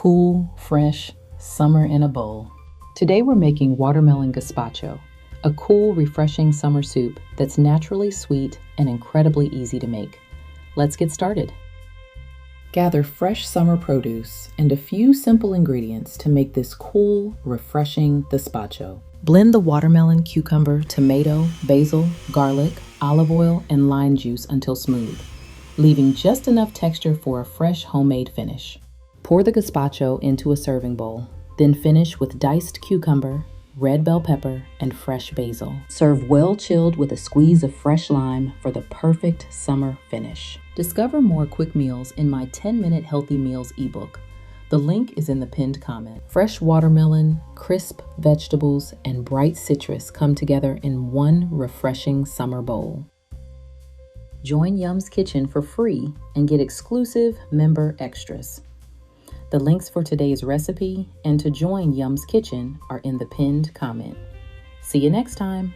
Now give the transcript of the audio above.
Cool, fresh, summer in a bowl. Today we're making watermelon gazpacho, a cool, refreshing summer soup that's naturally sweet and incredibly easy to make. Let's get started. Gather fresh summer produce and a few simple ingredients to make this cool, refreshing gazpacho. Blend the watermelon, cucumber, tomato, basil, garlic, olive oil, and lime juice until smooth, leaving just enough texture for a fresh homemade finish. Pour the gazpacho into a serving bowl, then finish with diced cucumber, red bell pepper, and fresh basil. Serve well chilled with a squeeze of fresh lime for the perfect summer finish. Discover more quick meals in my 10-minute Healthy Meals ebook. The link is in the pinned comment. Fresh watermelon, crisp vegetables, and bright citrus come together in one refreshing summer bowl. Join Yum's Kitchen for free and get exclusive member extras. The links for today's recipe and to join Yum's Kitchen are in the pinned comment. See you next time.